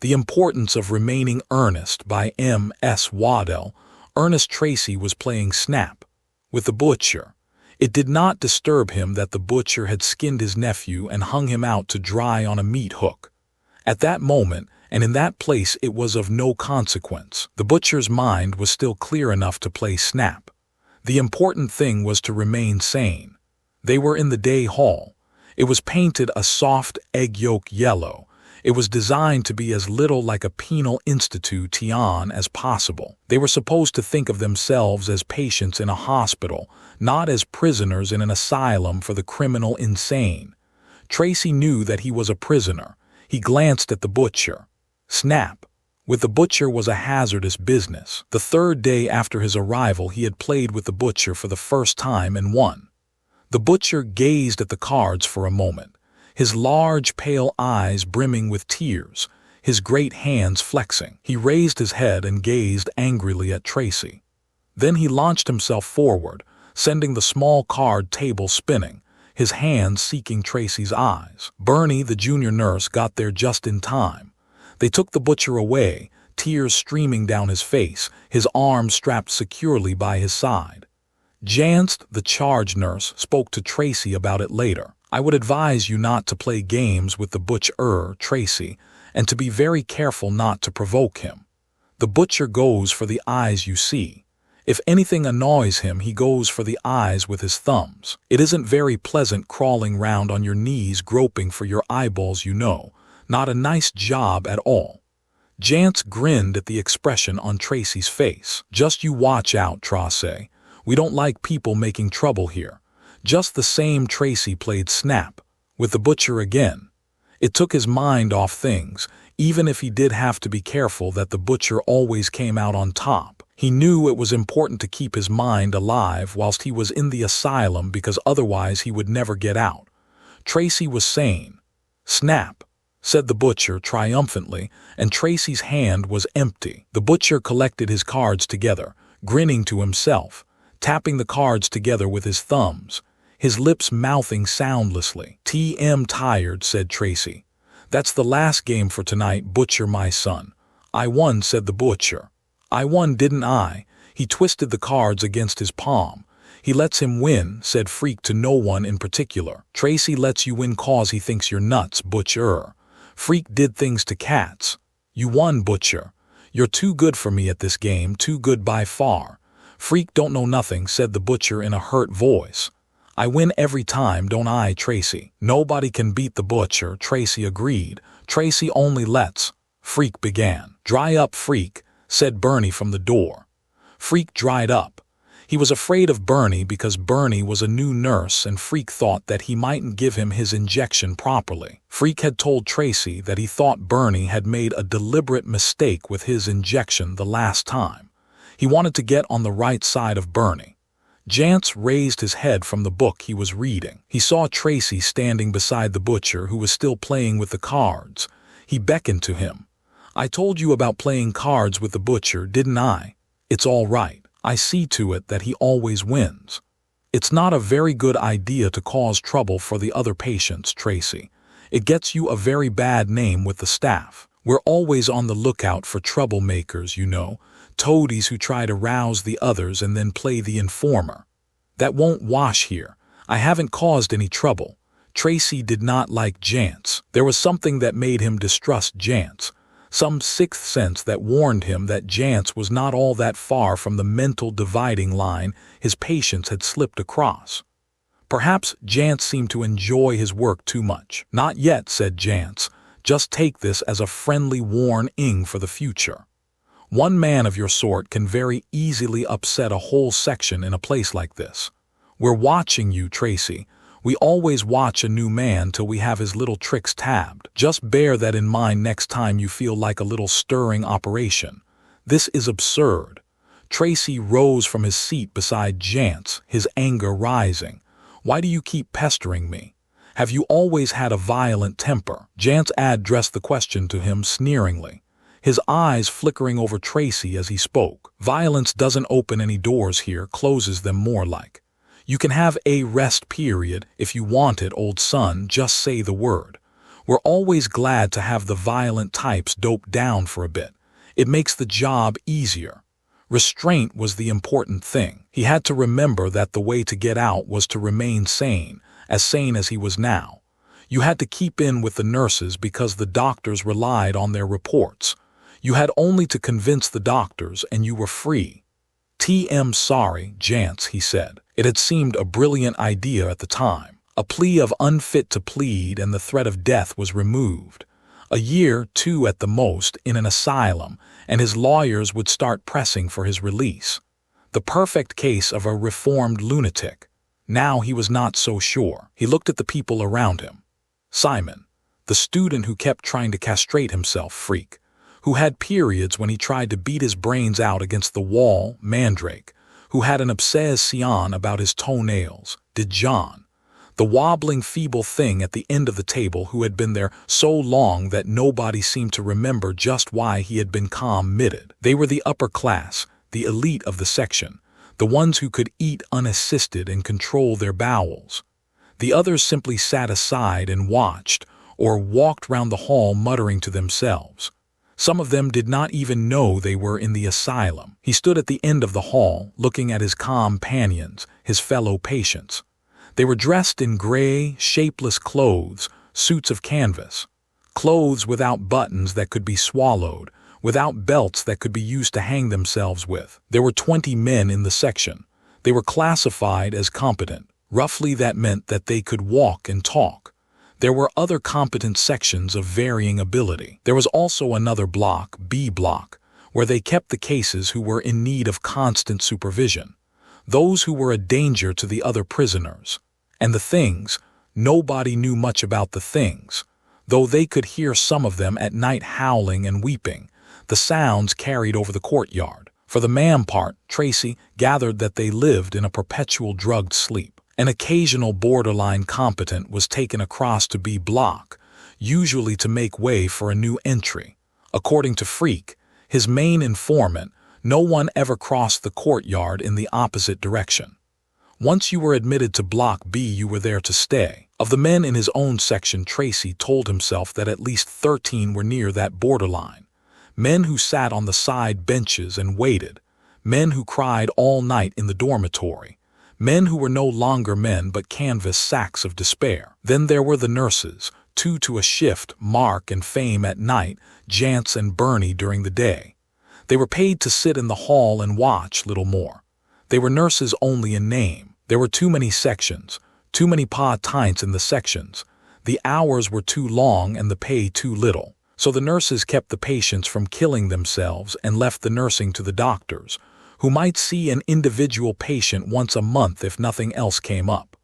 The Importance of Remaining Earnest by M.S. Waddell. Ernest Tracy was playing snap with the butcher. It did not disturb him that the butcher had skinned his nephew and hung him out to dry on a meat hook. At that moment, and in that place, it was of no consequence. The butcher's mind was still clear enough to play snap. The important thing was to remain sane. They were in the day hall. It was painted a soft egg yolk yellow. It was designed to be as little like a penal institution as possible. They were supposed to think of themselves as patients in a hospital, not as prisoners in an asylum for the criminal insane. Tracy knew that he was a prisoner. He glanced at the butcher. Snap with the butcher was a hazardous business. The third day after his arrival, he had played with the butcher for the first time and won. The butcher gazed at the cards for a moment, his large, pale eyes brimming with tears, his great hands flexing. He raised his head and gazed angrily at Tracy. Then he launched himself forward, sending the small card table spinning, his hands seeking Tracy's eyes. Bernie, the junior nurse, got there just in time. They took the butcher away, tears streaming down his face, his arms strapped securely by his side. Jance, the charge nurse, spoke to Tracy about it later. "I would advise you not to play games with the butcher, Tracy, and to be very careful not to provoke him. The butcher goes for the eyes you see. If anything annoys him, he goes for the eyes with his thumbs. It isn't very pleasant crawling round on your knees groping for your eyeballs, you know. Not a nice job at all." Jance grinned at the expression on Tracy's face. "Just you watch out, Tracy. We don't like people making trouble here." Just the same, Tracy played snap with the butcher again. It took his mind off things, even if he did have to be careful that the butcher always came out on top. He knew it was important to keep his mind alive whilst he was in the asylum, because otherwise he would never get out. Tracy was sane. "Snap," said the butcher triumphantly, and Tracy's hand was empty. The butcher collected his cards together, grinning to himself, tapping the cards together with his thumbs, his lips mouthing soundlessly. "T.M. tired," said Tracy. "That's the last game for tonight, butcher, my son." "I won," said the butcher. "I won, didn't I?" He twisted the cards against his palm. "He lets him win," said Freak to no one in particular. "Tracy lets you win cause he thinks you're nuts, butcher. Freak did things to cats." "You won, butcher. You're too good for me at this game, too good by far." "Freak don't know nothing," said the butcher in a hurt voice. "I win every time, don't I, Tracy?" "Nobody can beat the butcher," Tracy agreed. "Tracy only lets—" Freak began. "Dry up, Freak," said Bernie from the door. Freak dried up. He was afraid of Bernie because Bernie was a new nurse and Freak thought that he mightn't give him his injection properly. Freak had told Tracy that he thought Bernie had made a deliberate mistake with his injection the last time. He wanted to get on the right side of Bernie. Jance raised his head from the book he was reading. He saw Tracy standing beside the butcher, who was still playing with the cards. He beckoned to him. "I told you about playing cards with the butcher, didn't I? It's all right. I see to it that he always wins." "It's not a very good idea to cause trouble for the other patients, Tracy. It gets you a very bad name with the staff. We're always on the lookout for troublemakers, you know, toadies who try to rouse the others and then play the informer. That won't wash here. I haven't caused any trouble." Tracy did not like Jance. There was something that made him distrust Jance. Some sixth sense that warned him that Jance was not all that far from the mental dividing line his patients had slipped across. Perhaps Jance seemed to enjoy his work too much. "Not yet," said Jance. "Just take this as a friendly warning for the future. One man of your sort can very easily upset a whole section in a place like this. We're watching you, Tracy. We always watch a new man till we have his little tricks tabbed. Just bear that in mind next time you feel like a little stirring operation. This is absurd." Tracy rose from his seat beside Jance, his anger rising. "Why do you keep pestering me? Have you always had a violent temper?" Jance addressed the question to him sneeringly, his eyes flickering over Tracy as he spoke. "Violence doesn't open any doors here, closes them more like. You can have a rest period if you want it, old son, just say the word. We're always glad to have the violent types doped down for a bit. It makes the job easier. Restraint was the important thing. He had to remember that the way to get out was to remain sane as he was now. You had to keep in with the nurses because the doctors relied on their reports. You had only to convince the doctors and you were free. Sorry, Jance, he said. It had seemed a brilliant idea at the time. A plea of unfit to plead and the threat of death was removed. A year, 2 at the most, in an asylum, and his lawyers would start pressing for his release. The perfect case of a reformed lunatic. Now he was not so sure. He looked at the people around him. Simon, the student who kept trying to castrate himself, freak, who had periods when he tried to beat his brains out against the wall, Mandrake, who had an obsession about his toenails, did John, the wobbling feeble thing at the end of the table who had been there so long that nobody seemed to remember just why he had been committed. They were the upper class, the elite of the section, the ones who could eat unassisted and control their bowels. The others simply sat aside and watched, or walked round the hall muttering to themselves. Some of them did not even know they were in the asylum. He stood at the end of the hall, looking at his companions, his fellow patients. They were dressed in gray, shapeless clothes, suits of canvas. Clothes without buttons that could be swallowed, without belts that could be used to hang themselves with. There were 20 men in the section. They were classified as competent. Roughly that meant that they could walk and talk. There were other competent sections of varying ability. There was also another block, B block, where they kept the cases who were in need of constant supervision. Those who were a danger to the other prisoners. And the things, nobody knew much about the things, though they could hear some of them at night howling and weeping. The sounds carried over the courtyard. For the man part, Tracy gathered that they lived in a perpetual drugged sleep. An occasional borderline competent was taken across to B block, usually to make way for a new entry. According to Freak, his main informant, no one ever crossed the courtyard in the opposite direction. Once you were admitted to Block B, you were there to stay. Of the men in his own section, Tracy told himself that at least 13 were near that borderline. Men who sat on the side benches and waited. Men who cried all night in the dormitory. Men who were no longer men but canvas sacks of despair. Then there were the nurses, 2 to a shift, Mark and Fame at night, Jance and Bernie during the day. They were paid to sit in the hall and watch, little more. They were nurses only in name. There were too many sections, too many pa-tints in the sections. The hours were too long and the pay too little. So the nurses kept the patients from killing themselves and left the nursing to the doctors, who might see an individual patient once a month if nothing else came up.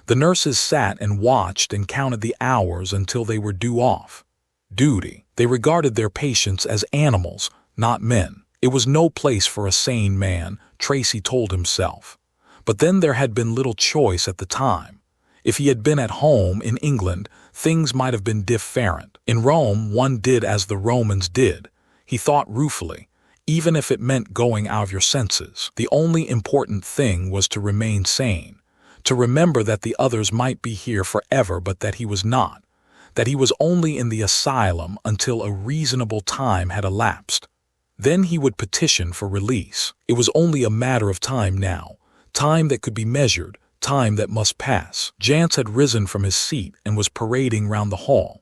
The nurses sat and watched and counted the hours until they were due off duty. They regarded their patients as animals, not men. It was no place for a sane man, Tracy told himself. But then there had been little choice at the time. If he had been at home in England, things might have been different. In Rome, one did as the Romans did. He thought ruefully, even if it meant going out of your senses. The only important thing was to remain sane, to remember that the others might be here forever but that he was not, that he was only in the asylum until a reasonable time had elapsed. Then he would petition for release. It was only a matter of time now, time that could be measured, time that must pass. Jance had risen from his seat and was parading round the hall.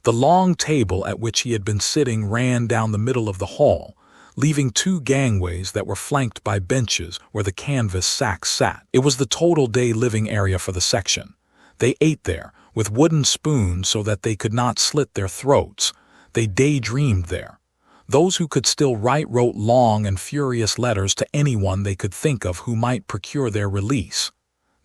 The long table at which he had been sitting ran down the middle of the hall, leaving 2 gangways that were flanked by benches where the canvas sacks sat. It was the total day living area for the section. They ate there, with wooden spoons so that they could not slit their throats. They daydreamed there. Those who could still write wrote long and furious letters to anyone they could think of who might procure their release.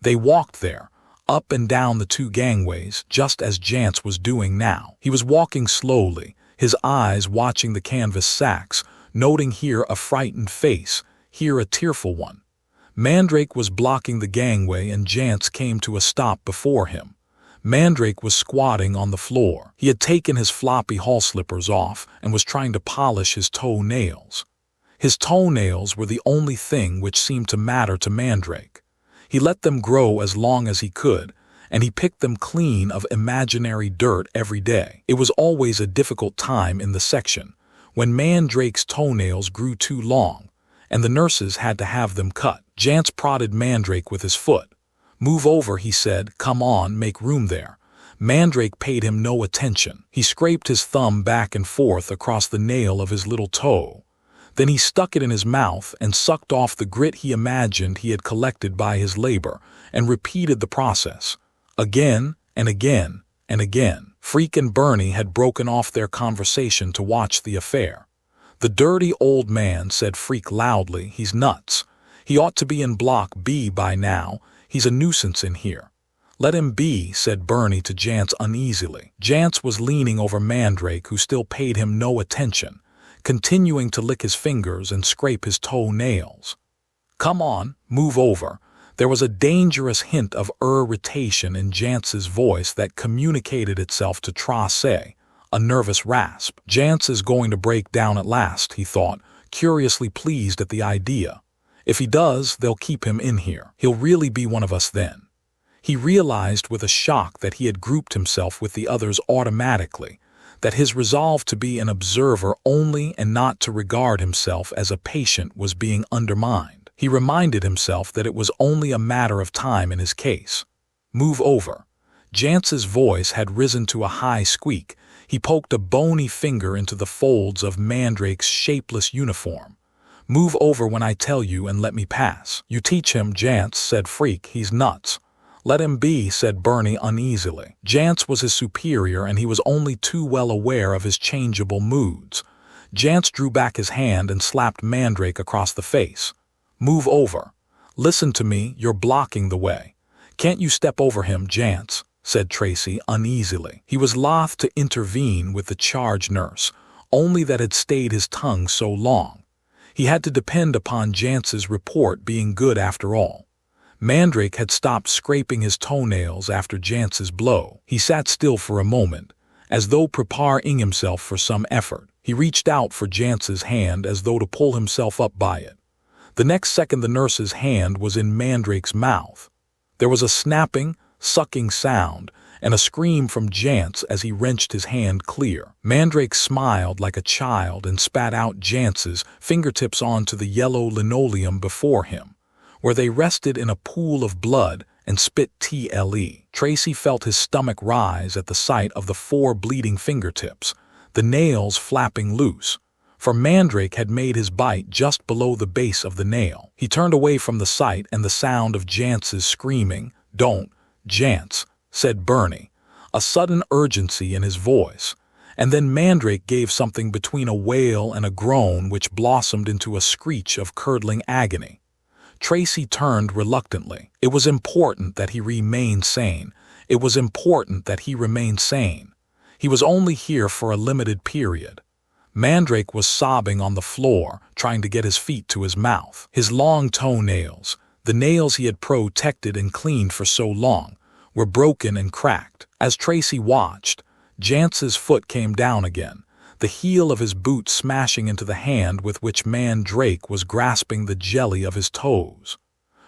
They walked there, up and down the 2 gangways, just as Jance was doing now. He was walking slowly, his eyes watching the canvas sacks, noting here a frightened face, here a tearful one. Mandrake was blocking the gangway and Jance came to a stop before him. Mandrake was squatting on the floor. He had taken his floppy hall slippers off and was trying to polish his toenails. His toenails were the only thing which seemed to matter to Mandrake. He let them grow as long as he could, and he picked them clean of imaginary dirt every day. It was always a difficult time in the section, when Mandrake's toenails grew too long, and the nurses had to have them cut. Jance prodded Mandrake with his foot. "Move over," he said. "Come on, make room there." Mandrake paid him no attention. He scraped his thumb back and forth across the nail of his little toe. Then he stuck it in his mouth and sucked off the grit he imagined he had collected by his labor, and repeated the process, again and again and again. Freak and Bernie had broken off their conversation to watch the affair. "The dirty old man," said Freak loudly. "He's nuts. He ought to be in Block B by now. He's a nuisance in here." "Let him be," said Bernie to Jance uneasily. Jance was leaning over Mandrake, who still paid him no attention, continuing to lick his fingers and scrape his toe-nails. "Come on, move over." There was a dangerous hint of irritation in Jance's voice that communicated itself to Trace, a nervous rasp. "Jance is going to break down at last," he thought, curiously pleased at the idea. "If he does, they'll keep him in here. He'll really be one of us then." He realized with a shock that he had grouped himself with the others automatically, that his resolve to be an observer only and not to regard himself as a patient was being undermined. He reminded himself that it was only a matter of time in his case. "Move over." Jance's voice had risen to a high squeak. He poked a bony finger into the folds of Mandrake's shapeless uniform. "Move over when I tell you and let me pass." "You teach him, Jance," said Freak. "He's nuts." "Let him be," said Bernie uneasily. Jance was his superior, and he was only too well aware of his changeable moods. Jance drew back his hand and slapped Mandrake across the face. "Move over." "Listen to me, you're blocking the way." "Can't you step over him, Jance?" said Tracy uneasily. He was loath to intervene with the charge nurse, only that had stayed his tongue so long. He had to depend upon Jance's report being good after all. Mandrake had stopped scraping his toenails after Jance's blow. He sat still for a moment, as though preparing himself for some effort. He reached out for Jance's hand as though to pull himself up by it. The next second the nurse's hand was in Mandrake's mouth. There was a snapping, sucking sound, and a scream from Jance as he wrenched his hand clear. Mandrake smiled like a child and spat out Jance's fingertips onto the yellow linoleum before him, where they rested in a pool of blood, and spit TLE. Tracy felt his stomach rise at the sight of the 4 bleeding fingertips, the nails flapping loose, for Mandrake had made his bite just below the base of the nail. He turned away from the sight and the sound of Jance's screaming. "Don't, Jance," said Bernie, a sudden urgency in his voice, and then Mandrake gave something between a wail and a groan which blossomed into a screech of curdling agony. Tracy turned reluctantly. It was important that he remain sane. It was important that he remain sane. He was only here for a limited period. Mandrake was sobbing on the floor, trying to get his feet to his mouth. His long toenails, the nails he had protected and cleaned for so long, were broken and cracked. As Tracy watched, Jance's foot came down again, the heel of his boot smashing into the hand with which Mandrake was grasping the jelly of his toes.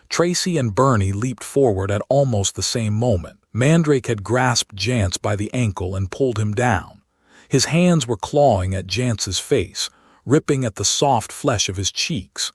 Tracy and Bernie leaped forward at almost the same moment. Mandrake had grasped Jance by the ankle and pulled him down. His hands were clawing at Jance's face, ripping at the soft flesh of his cheeks.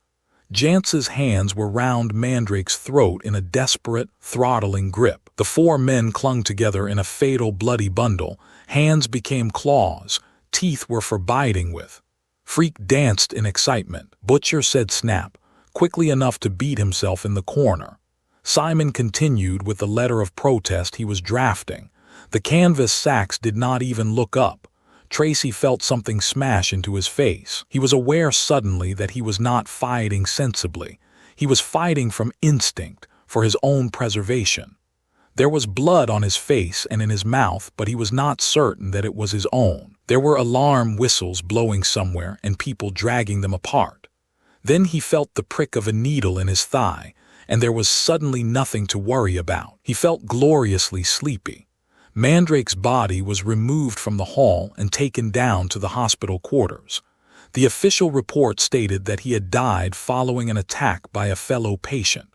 Jance's hands were round Mandrake's throat in a desperate, throttling grip. The 4 men clung together in a fatal bloody bundle. Hands became claws. Teeth were for biting with. Freak danced in excitement. Butcher said snap, quickly enough to beat himself in the corner. Simon continued with the letter of protest he was drafting. The canvas sacks did not even look up. Tracy felt something smash into his face. He was aware suddenly that he was not fighting sensibly. He was fighting from instinct, for his own preservation. There was blood on his face and in his mouth, but he was not certain that it was his own. There were alarm whistles blowing somewhere and people dragging them apart. Then he felt the prick of a needle in his thigh, and there was suddenly nothing to worry about. He felt gloriously sleepy. Mandrake's body was removed from the hall and taken down to the hospital quarters. The official report stated that he had died following an attack by a fellow patient.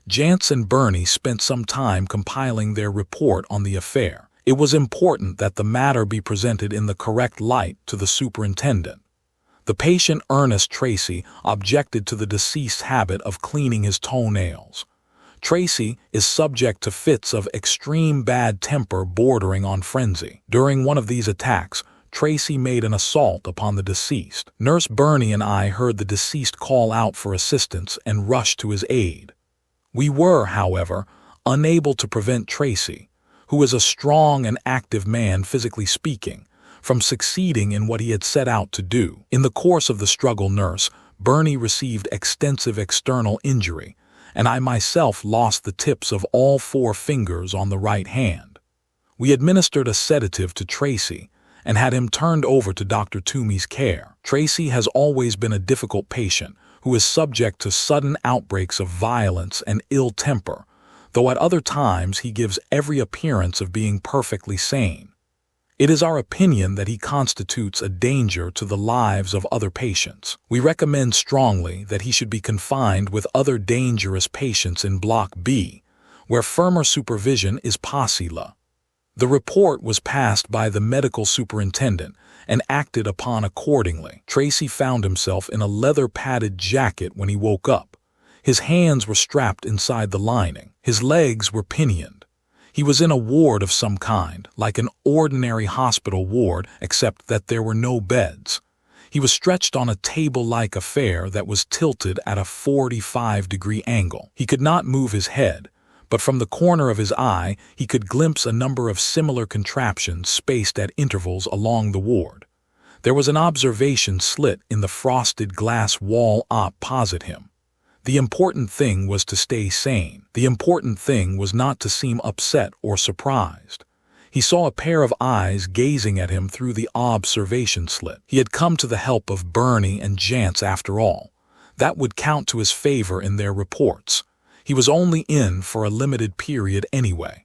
Jance and Bernie spent some time compiling their report on the affair. It was important that the matter be presented in the correct light to the superintendent. The patient Ernest Tracy objected to the deceased's habit of cleaning his toenails. Tracy is subject to fits of extreme bad temper bordering on frenzy. During one of these attacks, Tracy made an assault upon the deceased. Nurse Bernie and I heard the deceased call out for assistance and rushed to his aid. We were, however, unable to prevent Tracy, who is a strong and active man physically speaking, from succeeding in what he had set out to do. In the course of the struggle, Nurse Bernie received extensive external injury, and I myself lost the tips of all 4 fingers on the right hand. We administered a sedative to Tracy and had him turned over to Dr. Toomey's care. Tracy has always been a difficult patient who is subject to sudden outbreaks of violence and ill temper, though at other times he gives every appearance of being perfectly sane. It is our opinion that he constitutes a danger to the lives of other patients. We recommend strongly that he should be confined with other dangerous patients in Block B, where firmer supervision is possible. The report was passed by the medical superintendent and acted upon accordingly. Tracy found himself in a leather-padded jacket when he woke up. His hands were strapped inside the lining. His legs were pinioned. He was in a ward of some kind, like an ordinary hospital ward, except that there were no beds. He was stretched on a table-like affair that was tilted at a 45-degree angle. He could not move his head, but from the corner of his eye he could glimpse a number of similar contraptions spaced at intervals along the ward. There was an observation slit in the frosted glass wall opposite him. The important thing was to stay sane. The important thing was not to seem upset or surprised. He saw a pair of eyes gazing at him through the observation slit. He had come to the help of Bernie and Jance after all. That would count to his favor in their reports. He was only in for a limited period anyway.